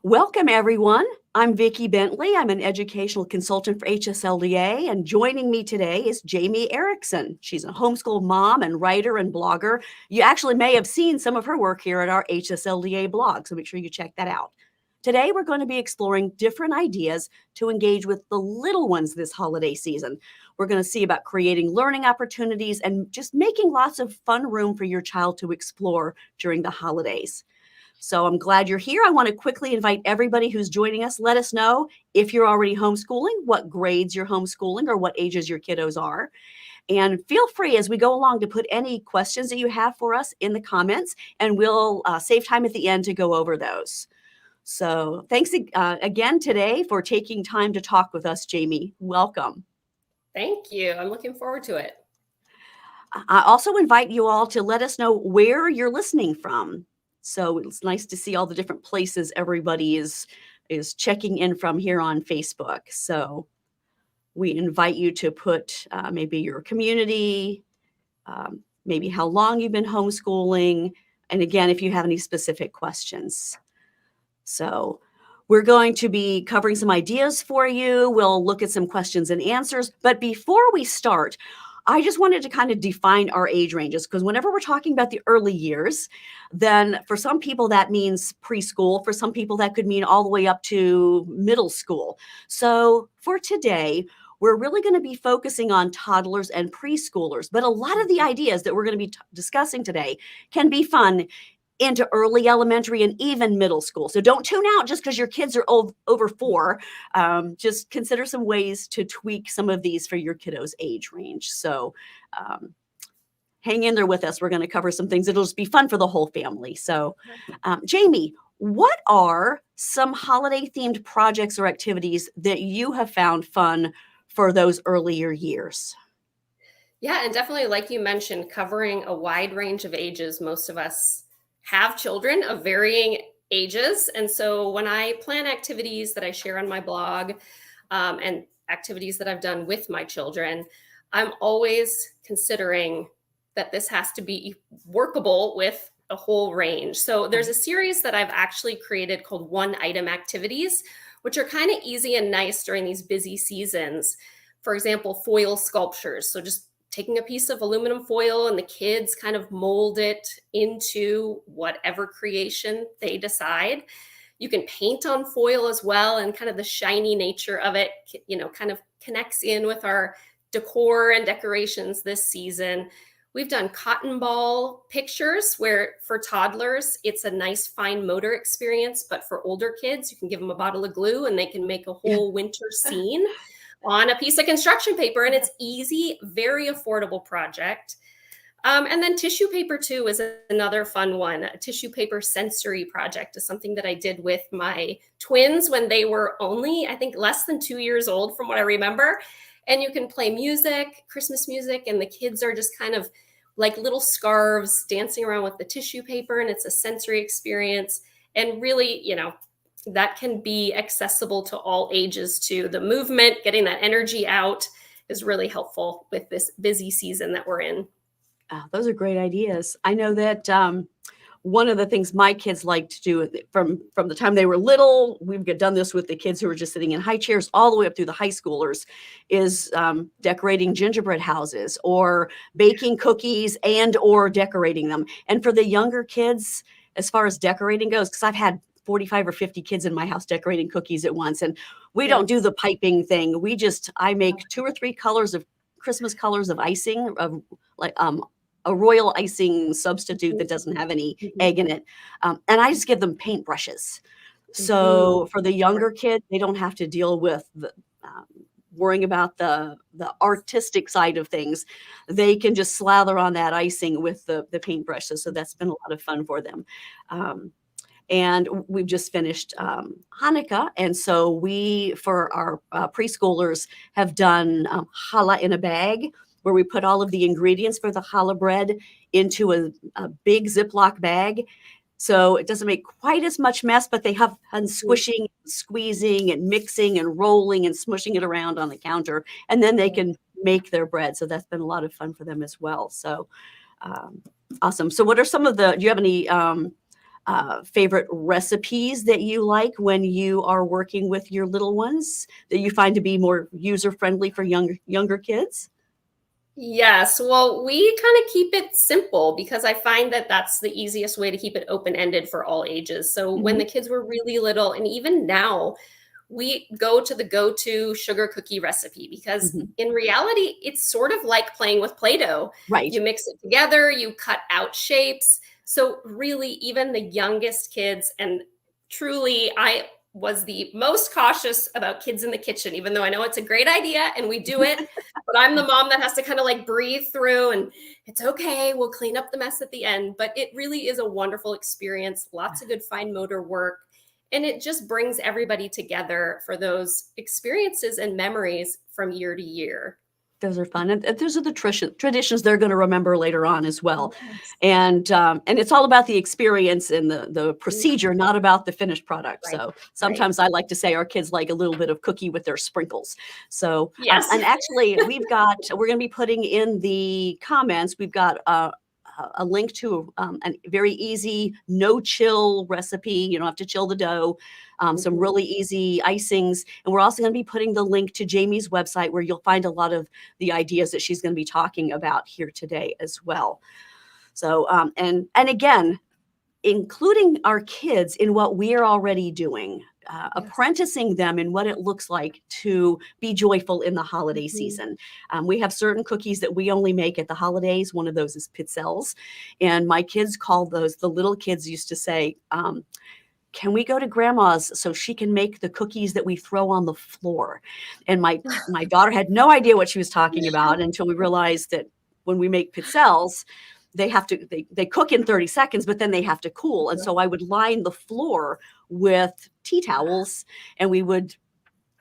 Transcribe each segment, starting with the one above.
Welcome, everyone. I'm Vicki Bentley. I'm an educational consultant for HSLDA, and joining me today is Jaimi Erickson. She's a homeschool mom and writer and blogger. You actually may have seen some of her work here at our HSLDA blog, so make sure you check that out. Today, we're going to be exploring different ideas to engage with the little ones this holiday season. We're going to see about creating learning opportunities and just making lots of fun room for your child to explore during the holidays. So I'm glad you're here. I want to quickly invite everybody who's joining us. Let us know if you're already homeschooling, what grades you're homeschooling, or what ages your kiddos are. And feel free as we go along to put any questions that you have for us in the comments, and we'll save time at the end to go over those. So thanks again today for taking time to talk with us, Jaimi. Welcome. Thank you. I'm looking forward to it. I also invite you all to let us know where you're listening from. So it's nice to see all the different places everybody is checking in from here on Facebook. So we invite you to put maybe your community, maybe how long you've been homeschooling, and again, if you have any specific questions. So we're going to be covering some ideas for you. We'll look at some questions and answers. But before we start, I just wanted to kind of define our age ranges, because whenever we're talking about the early years, then for some people that means preschool. For some people that could mean all the way up to middle school. So for today, we're really going to be focusing on toddlers and preschoolers. But a lot of the ideas that we're going to be discussing today can be fun into early elementary and even middle school. So don't tune out just because your kids are over 4. Just consider some ways to tweak some of these for your kiddos' age range. So hang in there with us. We're going to cover some things. It'll just be fun for the whole family. So Jaimi, what are some holiday-themed projects or activities that you have found fun for those earlier years? Yeah, and definitely, like you mentioned, covering a wide range of ages. Most of us have children of varying ages. And so when I plan activities that I share on my blog and activities that I've done with my children, I'm always considering that this has to be workable with a whole range. So there's a series that I've actually created called one-item activities, which are kind of easy and nice during these busy seasons. For example, foil sculptures. So just taking a piece of aluminum foil and the kids kind of mold it into whatever creation they decide. You can paint on foil as well, and kind of the shiny nature of it, kind of connects in with our decor and decorations this season. We've done cotton ball pictures where for toddlers, it's a nice fine motor experience, but for older kids, you can give them a bottle of glue and they can make a whole winter scene on a piece of construction paper, and it's easy, very affordable project. And then tissue paper too is another fun one. A tissue paper sensory project is something that I did with my twins when they were only, I think, less than 2 years old from what I remember. And you can play music, Christmas music, and the kids are just kind of like little scarves dancing around with the tissue paper, and it's a sensory experience. And really, that can be accessible to all ages too. The movement, getting that energy out is really helpful with this busy season that we're in. Those are great ideas. I know that one of the things my kids like to do from the time they were little, we've done this with the kids who are just sitting in high chairs all the way up through the high schoolers, is decorating gingerbread houses or baking cookies and or decorating them. And for the younger kids, as far as decorating goes, because I've had 45 or 50 kids in my house decorating cookies at once. And we don't do the piping thing. I make 2 or 3 colors of Christmas colors of icing, of like a royal icing substitute that doesn't have any egg in it. And I just give them paintbrushes. So for the younger kids, they don't have to deal with worrying about the artistic side of things. They can just slather on that icing with the paintbrushes. So that's been a lot of fun for them. And we've just finished Hanukkah. And so we, for our preschoolers, have done challah in a bag, where we put all of the ingredients for the challah bread into a big Ziploc bag. So it doesn't make quite as much mess, but they have fun squishing, squeezing, and mixing and rolling and smushing it around on the counter. And then they can make their bread. So that's been a lot of fun for them as well. So awesome. So what are some of do you have any favorite recipes that you like when you are working with your little ones that you find to be more user-friendly for younger kids? Yes, well, we kind of keep it simple because I find that that's the easiest way to keep it open-ended for all ages. So when Mhm, the kids were really little, and even now, we go to the go-to sugar cookie recipe because mhm. in reality, it's sort of like playing with Play-Doh. Right. You mix it together, you cut out shapes. So really, even the youngest kids, and truly, I was the most cautious about kids in the kitchen, even though I know it's a great idea and we do it. But I'm the mom that has to kind of like breathe through and it's okay. We'll clean up the mess at the end. But it really is a wonderful experience, lots of good fine motor work. And it just brings everybody together for those experiences and memories from year to year. Those are fun, and those are the traditions they're gonna remember later on as well, Yes. and it's all about the experience and the Yeah, procedure, not about the finished product. right. So, Right. sometimes I like to say our kids like a little bit of cookie with their sprinkles. So, Yes. and actually, we're gonna be putting in the comments, we've got a link to, a very easy, no-chill recipe. You don't have to chill the dough, some Mhm. really easy icings, and we're also gonna be putting the link to Jamie's website where you'll find a lot of the ideas that she's going to be talking about here today as well. So, and again, including our kids in what we are already doing, Yes. apprenticing them in what it looks like to be joyful in the holiday Mhm. season. We have certain cookies that we only make at the holidays. One of those is pizzelles, and my kids call those. The little kids used to say, can we go to grandma's so she can make the cookies that we throw on the floor? And my daughter had no idea what she was talking about until we realized that when we make pizzelles, they cook in 30 seconds, but then they have to cool. And so I would line the floor with tea towels and we would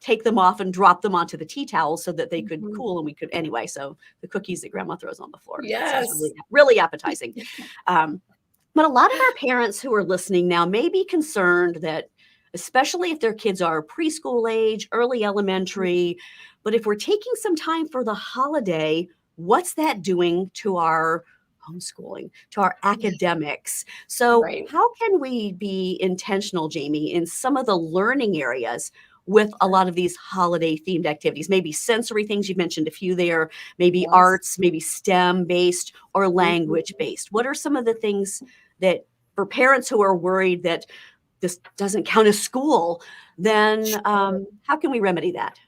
take them off and drop them onto the tea towels so that they could Mhm. cool and we could anyway. So the cookies that grandma throws on the floor. That sounds Yes. really appetizing. Um, but a lot of our parents who are listening now may be concerned that, especially if their kids are preschool age, early elementary, but if we're taking some time for the holiday, what's that doing to our homeschooling, to our Yeah. academics? So, Right. how can we be intentional, Jamie, in some of the learning areas with a lot of these holiday themed activities? Maybe sensory things, you mentioned a few there, maybe Yes. arts, maybe STEM based or language Mhm. based. What are some of the things that for parents who are worried that this doesn't count as school, then Sure. how can we remedy that?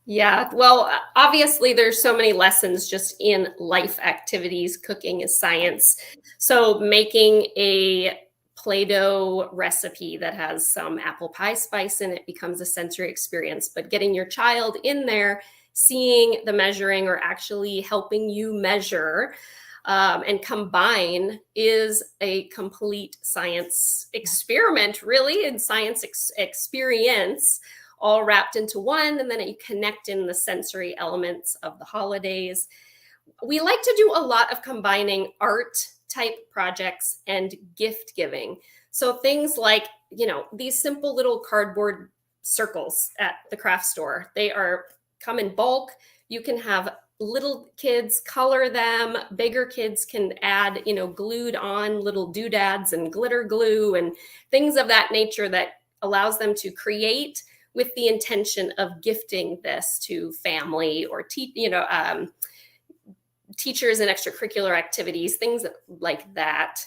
Yeah, well, obviously, there's so many lessons just in life activities. Cooking is science. So, making a Play Doh recipe that has some apple pie spice in it becomes a sensory experience. But getting your child in there, seeing the measuring or actually helping you measure and combine is a complete science experiment, really, and science experience all wrapped into one. And then you connect in the sensory elements of the holidays. We like to do a lot of combining art type projects and gift giving. So things like, these simple little cardboard circles at the craft store, they are come in bulk. You can have little kids color them, bigger kids can add, glued on little doodads and glitter glue and things of that nature that allows them to create with the intention of gifting this to family or teachers and extracurricular activities, things like that.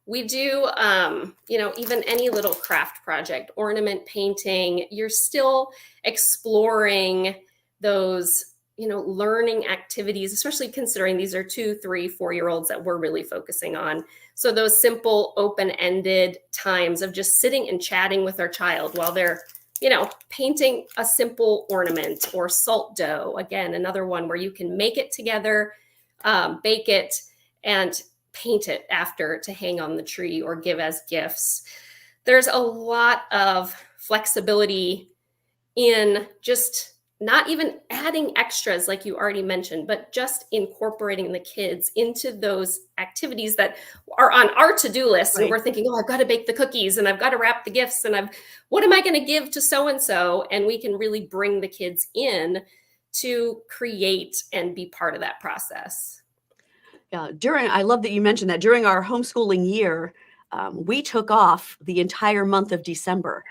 We do, even any little craft project, ornament painting, you're still exploring those, learning activities, especially considering these are 2, 3, 4 year olds that we're really focusing on. So those simple open ended times of just sitting and chatting with our child while they're, painting a simple ornament or salt dough. Again, another one where you can make it together, bake it, and paint it after to hang on the tree or give as gifts. There's a lot of flexibility in just not even adding extras like you already mentioned, but just incorporating the kids into those activities that are on our to-do list. And Right. we're thinking, oh, I've got to bake the cookies and I've got to wrap the gifts and what am I going to give to so and so? And we can really bring the kids in to create and be part of that process. Yeah, I love that you mentioned that during our homeschooling year, we took off the entire month of December.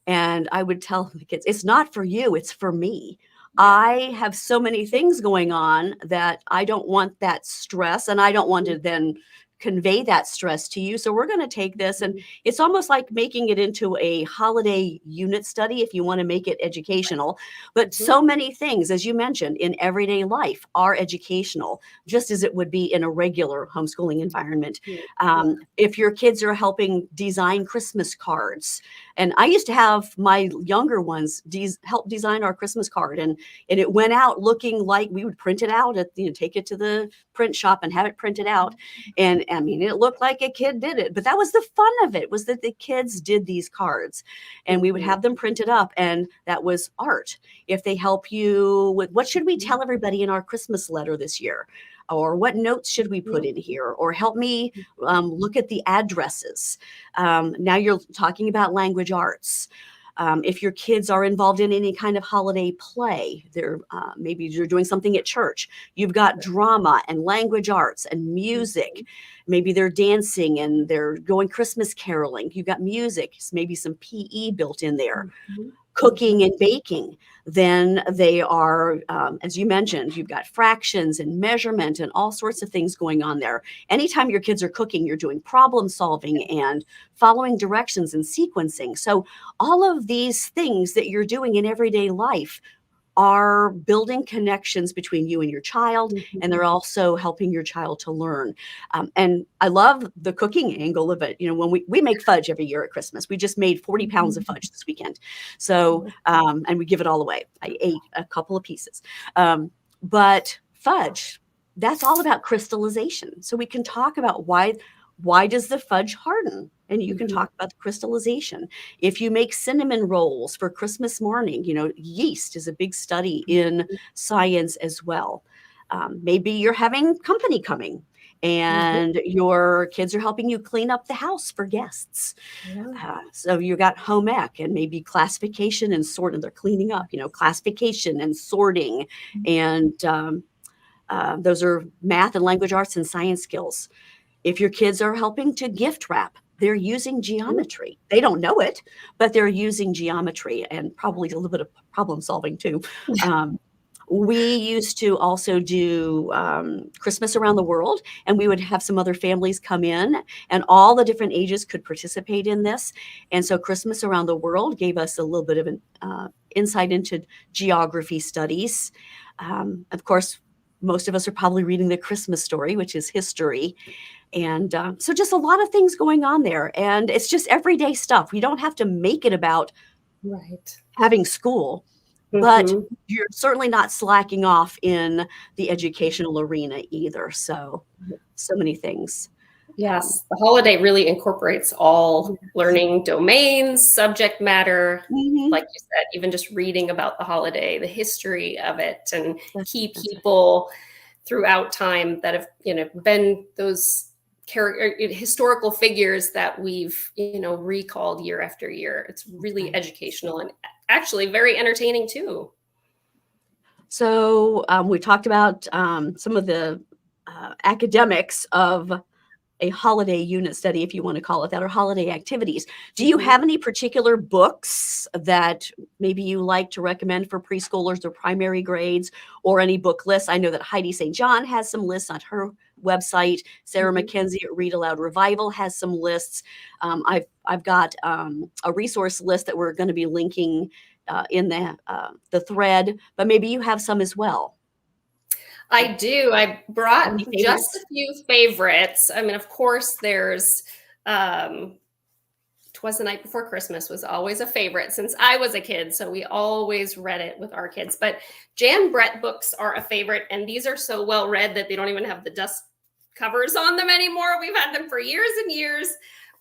And I would tell the kids, it's not for you, it's for me. Yeah. I have so many things going on that I don't want that stress, and I don't want to then convey that stress to you. So we're going to take this, and it's almost like making it into a holiday unit study if you want to make it educational. But so many things, as you mentioned, in everyday life are educational, just as it would be in a regular homeschooling environment. If your kids are helping design Christmas cards, and I used to have my younger ones help design our Christmas card, and it went out looking like we would print it out take it to the print shop and have it printed out. And I mean, it looked like a kid did it, but that was the fun of it, was that the kids did these cards, and we would have them printed up, and that was art. If they help you with what should we tell everybody in our Christmas letter this year, or what notes should we put in here, or help me look at the addresses. Now you're talking about language arts. If your kids are involved in any kind of holiday play, maybe you're doing something at church, you've got drama and language arts and music. Maybe they're dancing and they're going Christmas caroling. You've got music, maybe some PE built in there. Cooking and baking. Then they are, as you mentioned, you've got fractions and measurement and all sorts of things going on there. Anytime your kids are cooking, you're doing problem solving and following directions and sequencing. So all of these things that you're doing in everyday life are building connections between you and your child, and they're also helping your child to learn. And I love the cooking angle of it. When we make fudge every year at Christmas, we just made 40 pounds of fudge this weekend. So, and we give it all away. I ate a couple of pieces. But fudge, that's all about crystallization. So we can talk about why does the fudge harden? And you can talk about the crystallization. If you make cinnamon rolls for Christmas morning, yeast is a big study in science as well. Maybe you're having company coming and your kids are helping you clean up the house for guests. So you got home ec and maybe classification and sorting. They're cleaning up, classification and sorting. And those are math and language arts and science skills. If your kids are helping to gift wrap, they're using geometry. They don't know it, but they're using geometry and probably a little bit of problem solving too. We used to also do Christmas around the world, and we would have some other families come in, and all the different ages could participate in this. And so Christmas around the world gave us a little bit of an insight into geography studies. Of course, most of us are probably reading The Christmas Story, which is history. And so just a lot of things going on there. And it's just everyday stuff. We don't have to make it about having school, but you're certainly not slacking off in the educational arena either. So many things. Yes, the holiday really incorporates all learning domains, subject matter, like you said, even just reading about the holiday, the history of it, and key people throughout time that have been those historical figures that we've recalled year after year. It's really educational and actually very entertaining too. So we talked about some of the academics of a holiday unit study, if you want to call it that, or holiday activities. Do you have any particular books that maybe you like to recommend for preschoolers or primary grades, or any book lists? I know that Heidi St. John has some lists on her website. Sarah McKenzie at Read Aloud Revival has some lists. I've got a resource list that we're going to be linking in the thread, but maybe you have some as well. I do. I brought just a few favorites. I mean, of course, there's 'Twas the Night Before Christmas was always a favorite since I was a kid. So we always read it with our kids. But Jan Brett books are a favorite. And these are so well read that they don't even have the dust covers on them anymore. We've had them for years and years.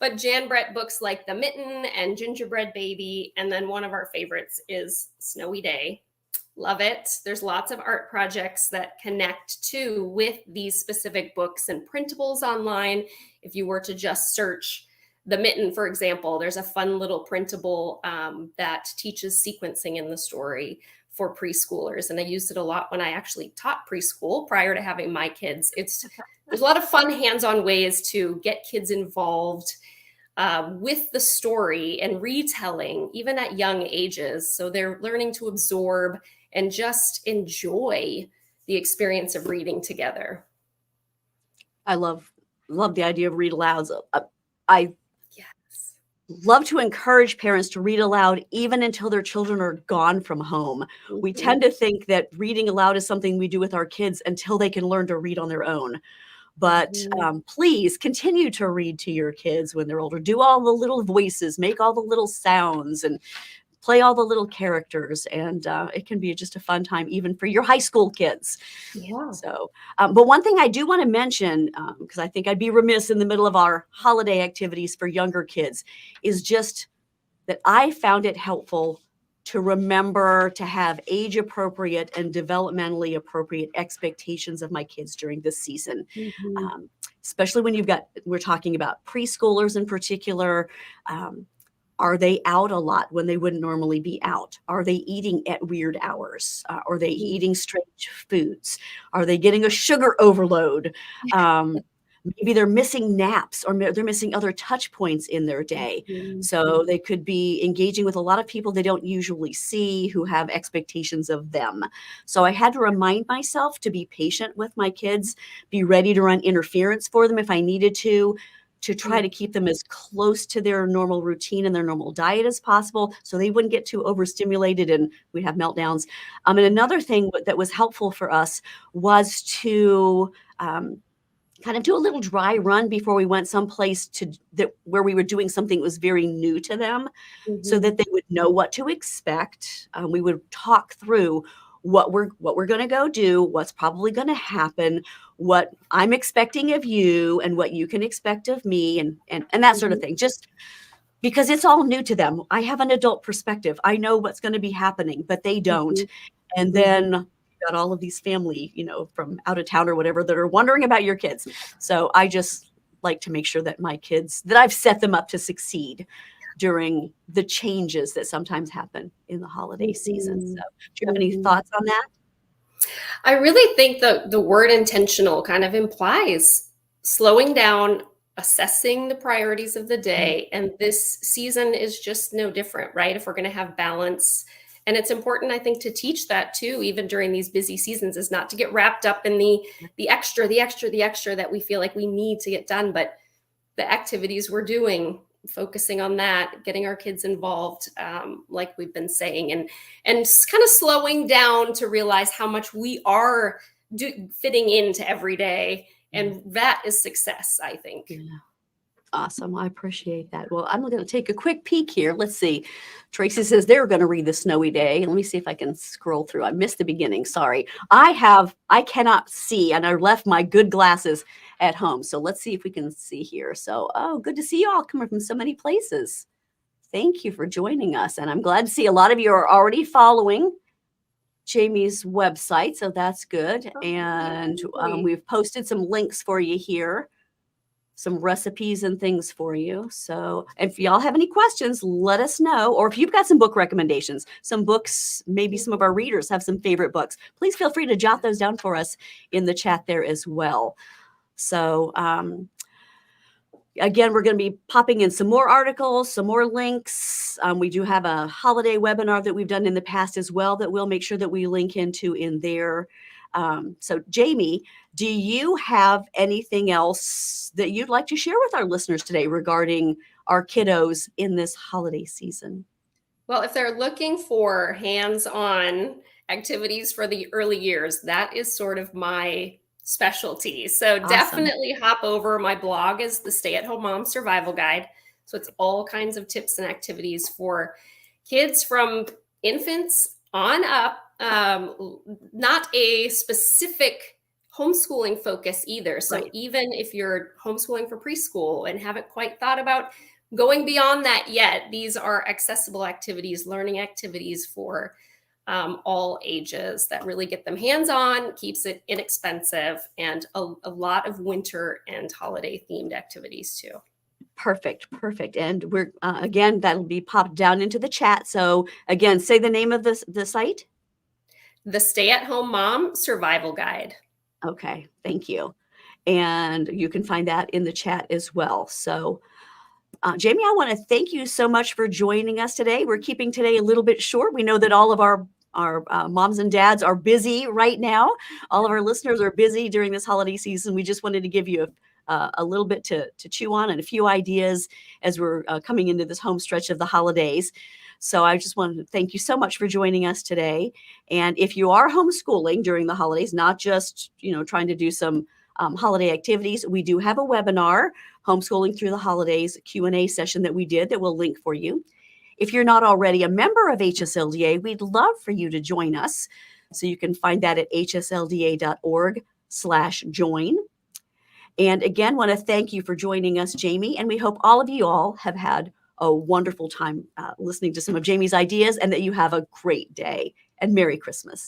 But Jan Brett books like The Mitten and Gingerbread Baby. And then one of our favorites is Snowy Day. Love it. There's lots of art projects that connect too with these specific books and printables online. If you were to just search The Mitten, for example, there's a fun little printable that teaches sequencing in the story for preschoolers. And I used it a lot when I actually taught preschool prior to having my kids. There's a lot of fun hands-on ways to get kids involved with the story and retelling, even at young ages. So they're learning to absorb and just enjoy the experience of reading together. I love the idea of read alouds. I Yes. love to encourage parents to read aloud even until their children are gone from home. We Mhm. tend to think that reading aloud is something we do with our kids until they can learn to read on their own. But Mhm. please continue to read to your kids when they're older. Do all the little voices, make all the little sounds, and play all the little characters. And it can be just a fun time, even for your high school kids. Yeah. So, but one thing I do want to mention, because I think I'd be remiss in the middle of our holiday activities for younger kids, is just that I found it helpful to remember to have age appropriate and developmentally appropriate expectations of my kids during this season. Mhm. Especially when we're talking about preschoolers in particular. Are they out a lot when they wouldn't normally be out? Are they eating at weird hours? Are they eating strange foods? Are they getting a sugar overload? Maybe they're missing naps, or they're missing other touch points in their day. Mhm. So they could be engaging with a lot of people they don't usually see, who have expectations of them. So I had to remind myself to be patient with my kids, be ready to run interference for them if I needed to try to keep them as close to their normal routine and their normal diet as possible, so they wouldn't get too overstimulated and we'd have meltdowns. And another thing that was helpful for us was to kind of do a little dry run before we went someplace where we were doing something that was very new to them, so Mhm. that they would know what to expect. We would talk through what we're going to go do, what's probably going to happen, what I'm expecting of you, and what you can expect of me, and that sort of Mhm. thing. Just because it's all new to them. I have an adult perspective. I know what's going to be happening, but they don't. Mhm. And Mhm. then you've got all of these family, from out of town or whatever, that are wondering about your kids. So I just like to make sure that that I've set them up to succeed during the changes that sometimes happen in the holiday season. So Mhm. do you have any Mhm. thoughts on that? I really think the word intentional kind of implies slowing down, assessing the priorities of the Mhm. day, and this season is just no different, right? If we're going to have balance, and it's important, I think, to teach that too, even during these busy seasons, is not to get wrapped up in the extra, the extra, the extra that we feel like we need to get done, but the activities we're doing, focusing on that, getting our kids involved, like we've been saying, and kind of slowing down to realize how much we are fitting into every day, and that is success, I think. Yeah. Awesome. I appreciate that. Well, I'm going to take a quick peek here. Let's see. Tracy says they're going to read The Snowy Day. Let me see if I can scroll through. I missed the beginning. Sorry. I cannot see, and I left my good glasses at home. So let's see if we can see here. So, oh, good to see you all coming from so many places. Thank you for joining us. And I'm glad to see a lot of you are already following Jamie's website. So that's good. Oh, And yay. we've posted some links for you here, some recipes and things for you. So if y'all have any questions, let us know. Or if you've got some book recommendations, some books, maybe some of our readers have some favorite books, please feel free to jot those down for us in the chat there as well. So again, we're going to be popping in some more articles, some more links. We do have a holiday webinar that we've done in the past as well that we'll make sure that we link into in there. So Jaimi, do you have anything else that you'd like to share with our listeners today regarding our kiddos in this holiday season? Well, if they're looking for hands-on activities for the early years, that is sort of my specialty. So Awesome. definitely hop over. My blog is the Stay at Home Mom Survival Guide. So it's all kinds of tips and activities for kids from infants on up. Not a specific homeschooling focus either. So Right. even if you're homeschooling for preschool and haven't quite thought about going beyond that yet, these are accessible activities, learning activities for all ages that really get them hands-on, keeps it inexpensive, and a lot of winter and holiday themed activities too. Perfect. Perfect. And we're, again, that'll be popped down into the chat. So again, say the name of the site. The Stay at Home Mom Survival Guide. Okay. Thank you. And you can find that in the chat as well. So Jaimi, I want to thank you so much for joining us today. We're keeping today a little bit short. We know that all of our moms and dads are busy right now. All of our listeners are busy during this holiday season. We just wanted to give you a little bit to chew on and a few ideas as we're coming into this home stretch of the holidays. So I just wanted to thank you so much for joining us today. And if you are homeschooling during the holidays, not just, trying to do some holiday activities, we do have a webinar, Homeschooling Through the Holidays Q&A session that we did that we'll link for you. If you're not already a member of HSLDA, we'd love for you to join us. So you can find that at hslda.org/join. And again, want to thank you for joining us, Jaimi. And we hope all of you all have had a wonderful time listening to some of Jaimi's ideas and that you have a great day and Merry Christmas.